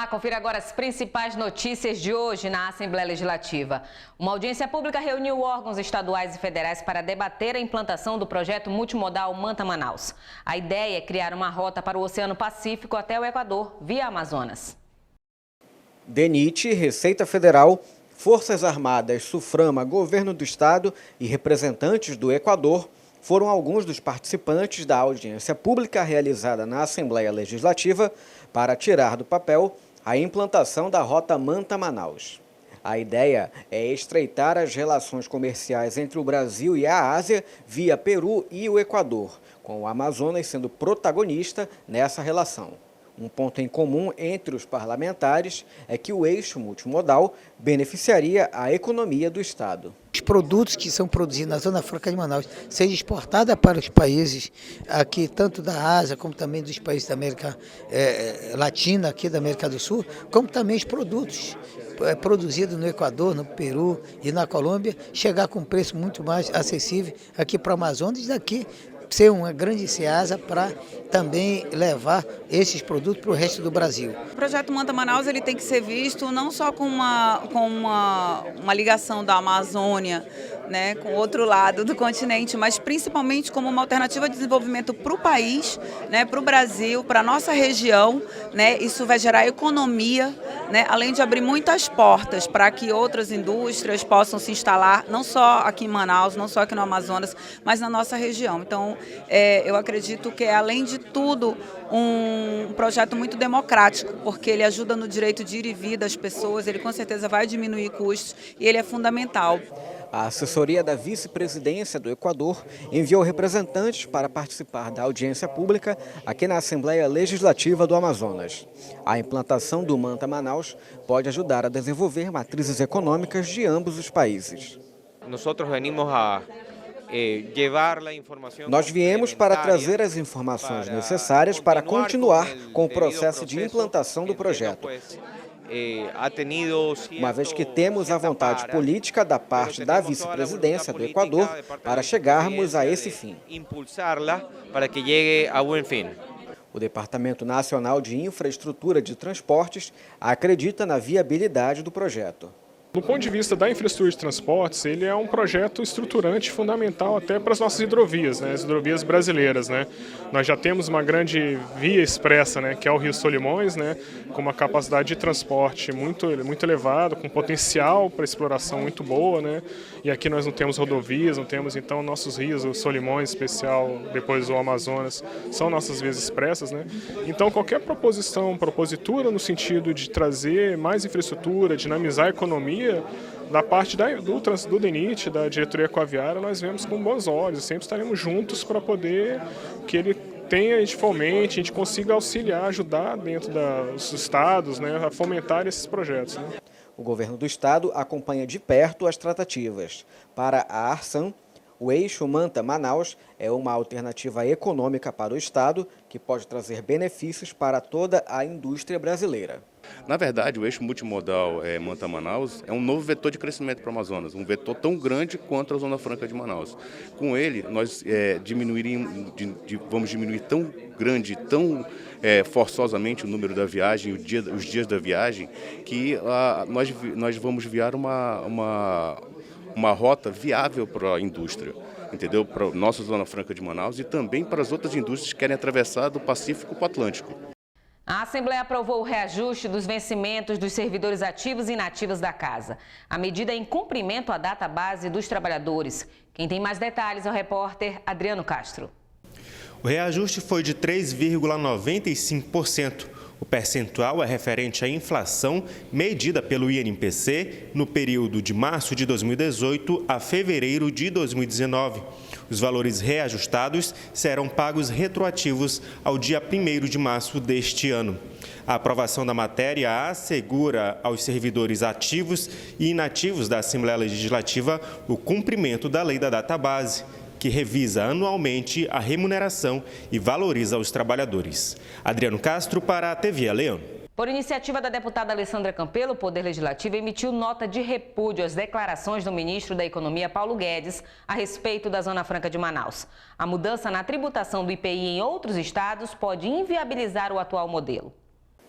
confira agora as principais notícias de hoje na Assembleia Legislativa. Uma audiência pública reuniu órgãos estaduais e federais para debater a implantação do projeto multimodal Manta-Manaus. A ideia é criar uma rota para o Oceano Pacífico até o Equador, via Amazonas. DENIT, Receita Federal, Forças Armadas, SUFRAMA, Governo do Estado e representantes do Equador foram alguns dos participantes da audiência pública realizada na Assembleia Legislativa para tirar do papel a implantação da Rota Manta-Manaus. A ideia é estreitar as relações comerciais entre o Brasil e a Ásia via Peru e o Equador, com o Amazonas sendo protagonista nessa relação. Um ponto em comum entre os parlamentares é que o eixo multimodal beneficiaria a economia do Estado. Os produtos que são produzidos na Zona Franca de Manaus sejam exportados para os países aqui, tanto da Ásia, como também dos países da América Latina, aqui da América do Sul, como também os produtos produzidos no Equador, no Peru e na Colômbia, chegar com um preço muito mais acessível aqui para o Amazonas e daqui ser uma grande seasa para também levar esses produtos para o resto do Brasil. O projeto Manta-Manaus ele tem que ser visto não só com uma ligação da Amazônia, né, com o outro lado do continente, mas principalmente como uma alternativa de desenvolvimento para o país, né, para o Brasil, para a nossa região. Né, isso vai gerar economia, né, além de abrir muitas portas para que outras indústrias possam se instalar, não só aqui em Manaus, não só aqui no Amazonas, mas na nossa região. Então, eu acredito que é, além de tudo, um projeto muito democrático, porque ele ajuda no direito de ir e vir das pessoas, ele com certeza vai diminuir custos e ele é fundamental. A assessoria da vice-presidência do Equador enviou representantes para participar da audiência pública aqui na Assembleia Legislativa do Amazonas. A implantação do Manta-Manaus pode ajudar a desenvolver matrizes econômicas de ambos os países. Nós viemos para trazer as informações necessárias para continuar com o processo de implantação do projeto. Uma vez que temos a vontade política da parte da vice-presidência do Equador para chegarmos a esse fim. O Departamento Nacional de Infraestrutura de Transportes acredita na viabilidade do projeto. Do ponto de vista da infraestrutura de transportes, ele é um projeto estruturante fundamental até para as nossas hidrovias, né, as hidrovias brasileiras. Né. Nós já temos uma grande via expressa, né, que é o Rio Solimões, né, com uma capacidade de transporte muito elevada, com potencial para exploração muito boa. Né, e aqui nós não temos rodovias, não temos então nossos rios, o Solimões especial, depois o Amazonas, são nossas vias expressas. Né. Então qualquer propositura no sentido de trazer mais infraestrutura, dinamizar a economia, da parte do DENIT, da diretoria aquaviária, nós vemos com bons olhos, sempre estaremos juntos para poder que ele tenha, a gente fomente, a gente consiga auxiliar, ajudar dentro dos estados, né, a fomentar esses projetos. Né. O governo do estado acompanha de perto as tratativas. Para a Arsan, o eixo Manta-Manaus é uma alternativa econômica para o estado que pode trazer benefícios para toda a indústria brasileira. Na verdade, o eixo multimodal Manta-Manaus é um novo vetor de crescimento para o Amazonas, um vetor tão grande quanto a Zona Franca de Manaus. Com ele, nós vamos diminuir tão grande, tão forçosamente o número da viagem, os dias da viagem, que nós vamos viar uma rota viável para a indústria, entendeu? Para a nossa Zona Franca de Manaus e também para as outras indústrias que querem atravessar do Pacífico para o Atlântico. A Assembleia aprovou o reajuste dos vencimentos dos servidores ativos e inativos da Casa. A medida é em cumprimento à data base dos trabalhadores. Quem tem mais detalhes é o repórter Adriano Castro. O reajuste foi de 3,95%. O percentual é referente à inflação medida pelo INPC no período de março de 2018 a fevereiro de 2019. Os valores reajustados serão pagos retroativos ao dia 1º de março deste ano. A aprovação da matéria assegura aos servidores ativos e inativos da Assembleia Legislativa o cumprimento da lei da database, que revisa anualmente a remuneração e valoriza os trabalhadores. Adriano Castro para a TV Leão. Por iniciativa da deputada Alessandra Campelo, o Poder Legislativo emitiu nota de repúdio às declarações do ministro da Economia, Paulo Guedes, a respeito da Zona Franca de Manaus. A mudança na tributação do IPI em outros estados pode inviabilizar o atual modelo.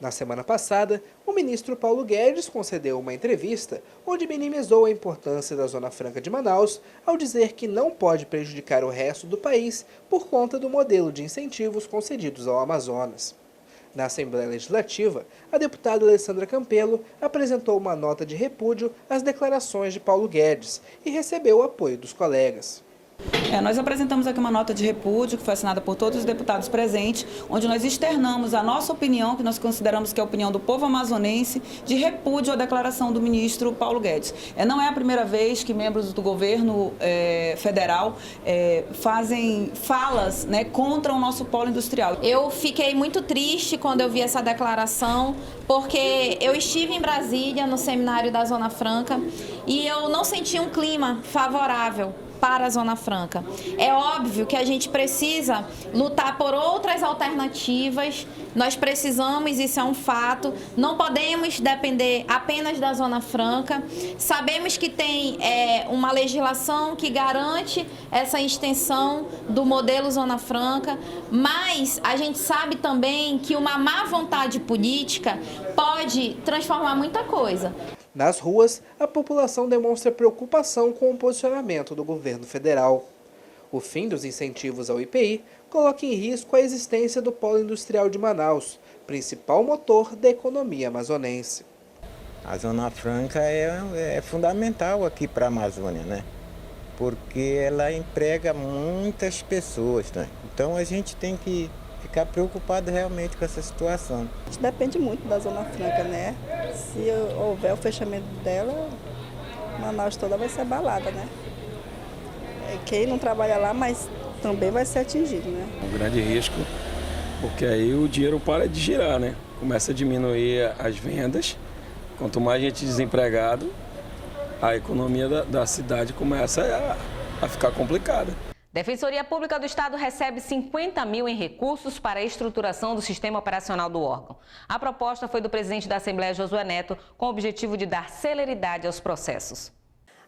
Na semana passada, o ministro Paulo Guedes concedeu uma entrevista onde minimizou a importância da Zona Franca de Manaus ao dizer que não pode prejudicar o resto do país por conta do modelo de incentivos concedidos ao Amazonas. Na Assembleia Legislativa, a deputada Alessandra Campelo apresentou uma nota de repúdio às declarações de Paulo Guedes e recebeu o apoio dos colegas. Nós apresentamos aqui uma nota de repúdio que foi assinada por todos os deputados presentes, onde nós externamos a nossa opinião, que nós consideramos que é a opinião do povo amazonense, de repúdio à declaração do ministro Paulo Guedes. Não é a primeira vez que membros do governo federal fazem falas, né, contra o nosso polo industrial. Eu fiquei muito triste quando eu vi essa declaração, porque eu estive em Brasília, no seminário da Zona Franca, e eu não senti um clima favorável para a Zona Franca. É óbvio que a gente precisa lutar por outras alternativas, nós precisamos, isso é um fato, não podemos depender apenas da Zona Franca. Sabemos que tem uma legislação que garante essa extensão do modelo Zona Franca, mas a gente sabe também que uma má vontade política pode transformar muita coisa. Nas ruas, a população demonstra preocupação com o posicionamento do governo federal. O fim dos incentivos ao IPI coloca em risco a existência do polo industrial de Manaus, principal motor da economia amazonense. A Zona Franca é fundamental aqui para a Amazônia, né? Porque ela emprega muitas pessoas, né? Então a gente tem que ficar preocupado realmente com essa situação. A gente depende muito da Zona Franca, né? Se houver o fechamento dela, Manaus toda vai ser abalada, né? Quem não trabalha lá, mas também vai ser atingido, né? Um grande risco, porque aí o dinheiro para de girar, né? Começa a diminuir as vendas, quanto mais gente desempregado, a economia da cidade começa a ficar complicada. Defensoria Pública do Estado recebe 50 mil em recursos para a estruturação do sistema operacional do órgão. A proposta foi do presidente da Assembleia, Josué Neto, com o objetivo de dar celeridade aos processos.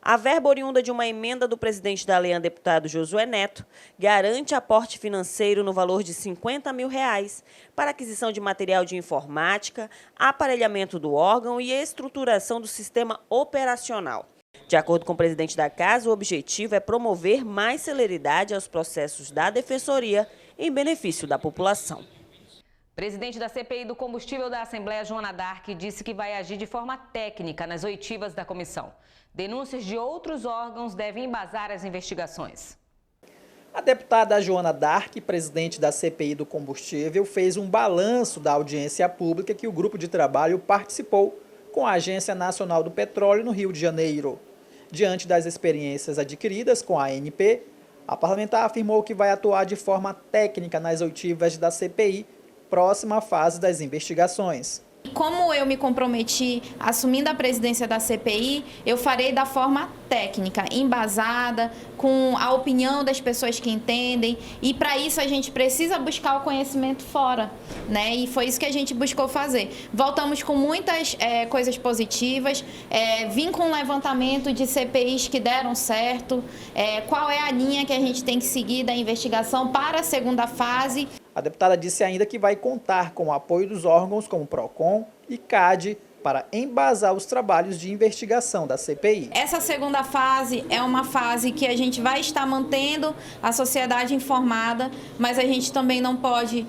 A verba oriunda de uma emenda do presidente da Lean, deputado Josué Neto, garante aporte financeiro no valor de R$ 50 mil para aquisição de material de informática, aparelhamento do órgão e estruturação do sistema operacional. De acordo com o presidente da Casa, o objetivo é promover mais celeridade aos processos da Defensoria em benefício da população. Presidente da CPI do Combustível da Assembleia, Joana Dark, disse que vai agir de forma técnica nas oitivas da comissão. Denúncias de outros órgãos devem embasar as investigações. A deputada Joana Dark, presidente da CPI do Combustível, fez um balanço da audiência pública que o grupo de trabalho participou com a Agência Nacional do Petróleo no Rio de Janeiro. Diante das experiências adquiridas com a ANP, a parlamentar afirmou que vai atuar de forma técnica nas oitivas da CPI, próxima fase das investigações. Como eu me comprometi assumindo a presidência da CPI, eu farei da forma técnica, embasada, com a opinião das pessoas que entendem, e para isso a gente precisa buscar o conhecimento fora, né? E foi isso que a gente buscou fazer. Voltamos com muitas coisas positivas, vim com um levantamento de CPIs que deram certo, qual é a linha que a gente tem que seguir da investigação para a segunda fase. A deputada disse ainda que vai contar com o apoio dos órgãos como PROCON e CAD para embasar os trabalhos de investigação da CPI. Essa segunda fase é uma fase que a gente vai estar mantendo a sociedade informada, mas a gente também não pode,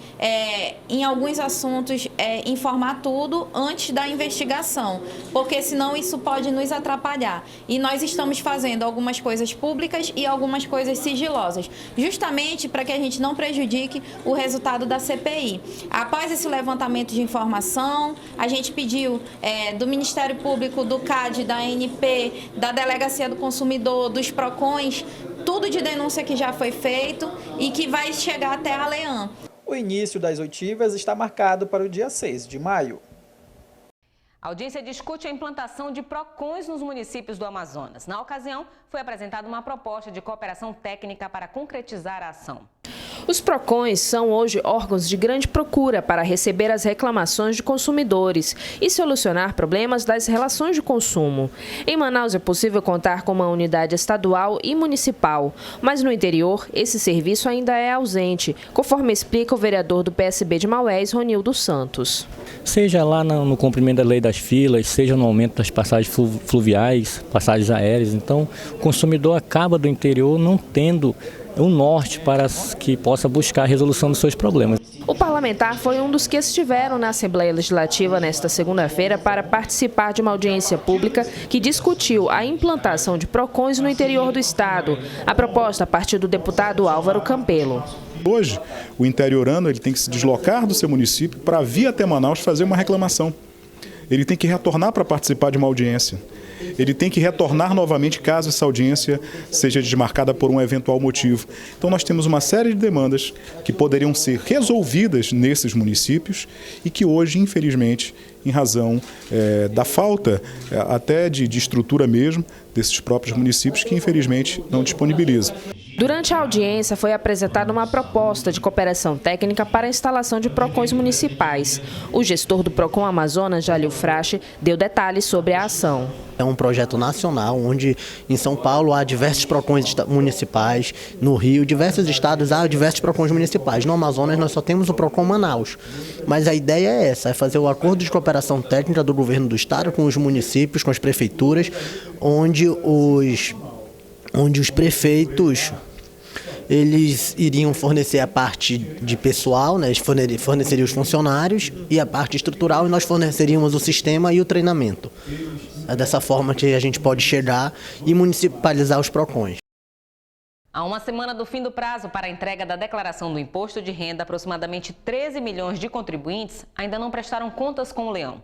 em alguns assuntos, informar tudo antes da investigação, porque senão isso pode nos atrapalhar. E nós estamos fazendo algumas coisas públicas e algumas coisas sigilosas, justamente para que a gente não prejudique o resultado da CPI. Após esse levantamento de informação, a gente pediu do Ministério Público, do CAD, da ANP, da Delegacia do Consumidor, dos PROCONs, tudo de denúncia que já foi feito e que vai chegar até a Lean. O início das oitivas está marcado para o dia 6 de maio. A audiência discute a implantação de PROCONs nos municípios do Amazonas. Na ocasião, foi apresentada uma proposta de cooperação técnica para concretizar a ação. Os PROCONs são hoje órgãos de grande procura para receber as reclamações de consumidores e solucionar problemas das relações de consumo. Em Manaus é possível contar com uma unidade estadual e municipal, mas no interior esse serviço ainda é ausente, conforme explica o vereador do PSB de Maués, Ronildo Santos. Seja lá no cumprimento da lei das filas, seja no aumento das passagens fluviais, passagens aéreas, então o consumidor acaba do interior não tendo um norte para que possa buscar a resolução dos seus problemas. O parlamentar foi um dos que estiveram na Assembleia Legislativa nesta segunda-feira para participar de uma audiência pública que discutiu a implantação de PROCONs no interior do estado. A proposta a partir do deputado Álvaro Campelo. Hoje, o interiorano ele tem que se deslocar do seu município para vir até Manaus fazer uma reclamação. Ele tem que retornar para participar de uma audiência. Ele tem que retornar novamente caso essa audiência seja desmarcada por um eventual motivo. Então nós temos uma série de demandas que poderiam ser resolvidas nesses municípios e que hoje, infelizmente, em razão da falta até de estrutura mesmo desses próprios municípios, que infelizmente não disponibilizam. Durante a audiência foi apresentada uma proposta de cooperação técnica para a instalação de PROCONs municipais. O gestor do PROCON Amazonas, Jalil Frache, deu detalhes sobre a ação. É um projeto nacional, onde em São Paulo há diversos PROCONs municipais, no Rio, diversos estados há diversos PROCONs municipais. No Amazonas nós só temos o PROCON Manaus. Mas a ideia é essa, é fazer o acordo de cooperação técnica do governo do estado com os municípios, com as prefeituras, onde os prefeitos eles iriam fornecer a parte de pessoal, né? Eles forneceriam os funcionários e a parte estrutural, e nós forneceríamos o sistema e o treinamento. É dessa forma que a gente pode chegar e municipalizar os PROCONs. Há uma semana do fim do prazo para a entrega da declaração do imposto de renda, aproximadamente 13 milhões de contribuintes ainda não prestaram contas com o Leão.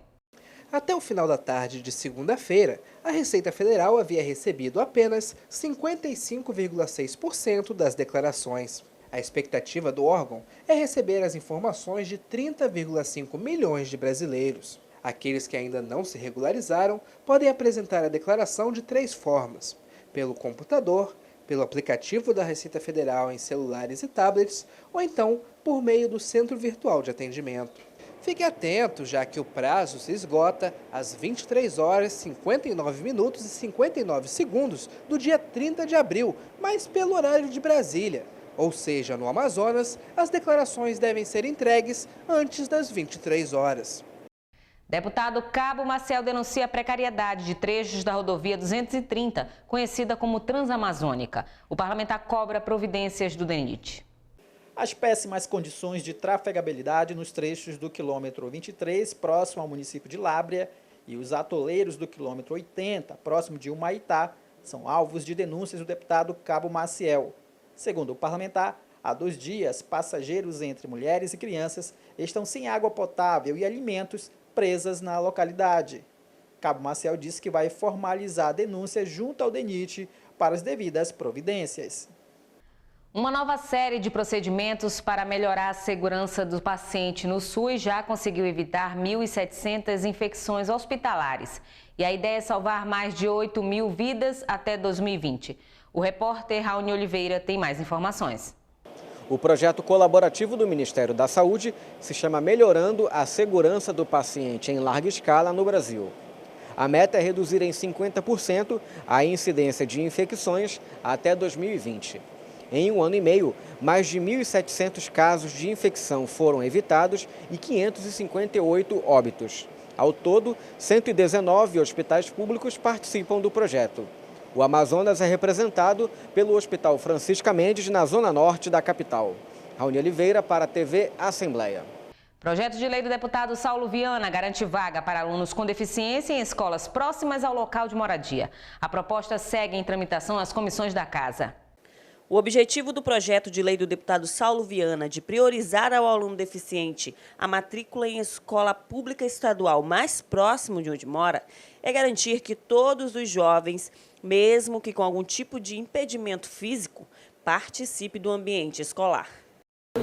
Até o final da tarde de segunda-feira, a Receita Federal havia recebido apenas 55,6% das declarações. A expectativa do órgão é receber as informações de 30,5 milhões de brasileiros. Aqueles que ainda não se regularizaram podem apresentar a declaração de 3 formas: pelo computador, pelo aplicativo da Receita Federal em celulares e tablets, ou então por meio do Centro Virtual de Atendimento. Fique atento, já que o prazo se esgota às 23 horas, 59 minutos e 59 segundos do dia 30 de abril, mas pelo horário de Brasília. Ou seja, no Amazonas, as declarações devem ser entregues antes das 23 horas. Deputado Cabo Maciel denuncia a precariedade de trechos da rodovia 230, conhecida como Transamazônica. O parlamentar cobra providências do DENIT. As péssimas condições de trafegabilidade nos trechos do quilômetro 23, próximo ao município de Lábrea, e os atoleiros do quilômetro 80, próximo de Humaitá, são alvos de denúncias do deputado Cabo Maciel. Segundo o parlamentar, há 2 dias, passageiros entre mulheres e crianças estão sem água potável e alimentos presas na localidade. Cabo Maciel disse que vai formalizar a denúncia junto ao DENIT para as devidas providências. Uma nova série de procedimentos para melhorar a segurança do paciente no SUS já conseguiu evitar 1.700 infecções hospitalares. E a ideia é salvar mais de 8.000 vidas até 2020. O repórter Raoni Oliveira tem mais informações. O projeto colaborativo do Ministério da Saúde se chama Melhorando a Segurança do Paciente em Larga Escala no Brasil. A meta é reduzir em 50% a incidência de infecções até 2020. Em 1 ano e meio, mais de 1.700 casos de infecção foram evitados e 558 óbitos. Ao todo, 119 hospitais públicos participam do projeto. O Amazonas é representado pelo Hospital Francisca Mendes, na zona norte da capital. Raoni Oliveira para a TV Assembleia. Projeto de lei do deputado Saulo Viana garante vaga para alunos com deficiência em escolas próximas ao local de moradia. A proposta segue em tramitação nas comissões da Casa. O objetivo do projeto de lei do deputado Saulo Viana de priorizar ao aluno deficiente a matrícula em escola pública estadual mais próximo de onde mora é garantir que todos os jovens, mesmo que com algum tipo de impedimento físico, participem do ambiente escolar.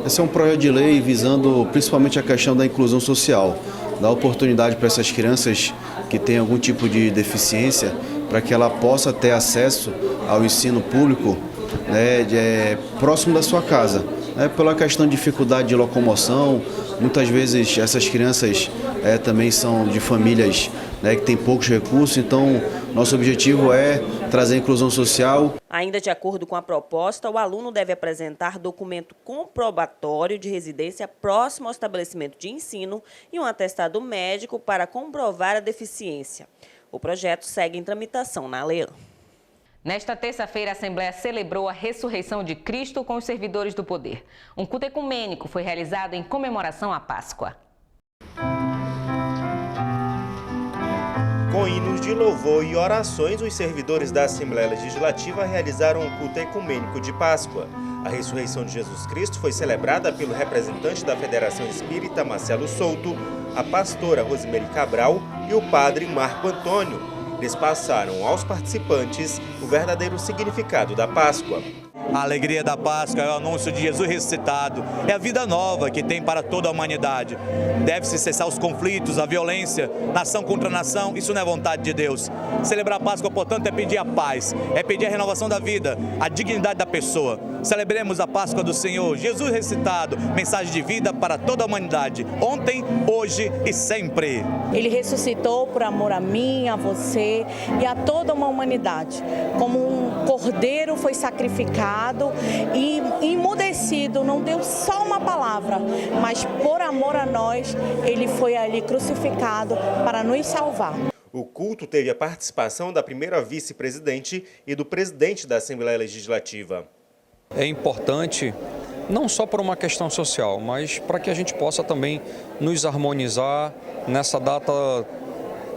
Esse é um projeto de lei visando principalmente a questão da inclusão social, dar oportunidade para essas crianças que têm algum tipo de deficiência, para que ela possa ter acesso ao ensino público, né, próximo da sua casa, pela questão de dificuldade de locomoção. Muitas vezes essas crianças também são de famílias que têm poucos recursos, então nosso objetivo é trazer a inclusão social. Ainda de acordo com a proposta, o aluno deve apresentar documento comprobatório de residência próximo ao estabelecimento de ensino e um atestado médico para comprovar a deficiência. O projeto segue em tramitação na LEAN. Nesta terça-feira, a Assembleia celebrou a ressurreição de Cristo com os servidores do poder. Um culto ecumênico foi realizado em comemoração à Páscoa. Com hinos de louvor e orações, os servidores da Assembleia Legislativa realizaram um culto ecumênico de Páscoa. A ressurreição de Jesus Cristo foi celebrada pelo representante da Federação Espírita, Marcelo Souto, a pastora Rosemary Cabral e o padre Marco Antônio. Eles passaram aos participantes o verdadeiro significado da Páscoa. A alegria da Páscoa é o anúncio de Jesus ressuscitado, é a vida nova que tem para toda a humanidade. Deve-se cessar os conflitos, a violência, nação contra nação, isso não é vontade de Deus. Celebrar a Páscoa, portanto, é pedir a paz, é pedir a renovação da vida, a dignidade da pessoa. Celebremos a Páscoa do Senhor, Jesus ressuscitado, mensagem de vida para toda a humanidade, ontem, hoje e sempre. Ele ressuscitou por amor a mim, a você e a toda uma humanidade. Como um cordeiro foi sacrificado e emudecido, não deu só uma palavra, mas por amor a nós, ele foi ali crucificado para nos salvar. O culto teve a participação da primeira vice-presidente e do presidente da Assembleia Legislativa. É importante, não só por uma questão social, mas para que a gente possa também nos harmonizar nessa data,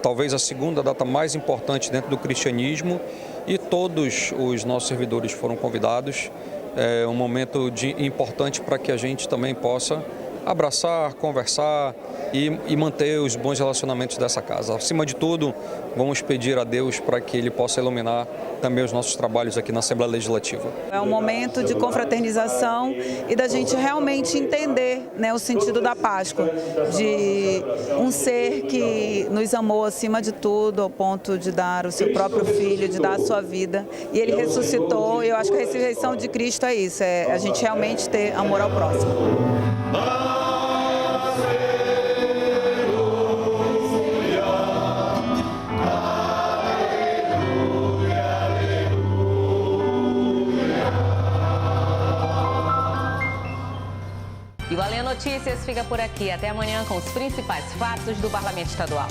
talvez a segunda data mais importante dentro do cristianismo, e todos os nossos servidores foram convidados. É um momento importante para que a gente também possa abraçar, conversar e manter os bons relacionamentos dessa casa. Acima de tudo, vamos pedir a Deus para que Ele possa iluminar também os nossos trabalhos aqui na Assembleia Legislativa. É um momento de confraternização e da gente realmente entender, né, o sentido da Páscoa, de um ser que nos amou acima de tudo, ao ponto de dar o seu próprio filho, de dar a sua vida. E Ele ressuscitou, e eu acho que a ressurreição de Cristo é isso, é a gente realmente ter amor ao próximo. E o Alê Notícias fica por aqui. Até amanhã com os principais fatos do Parlamento Estadual.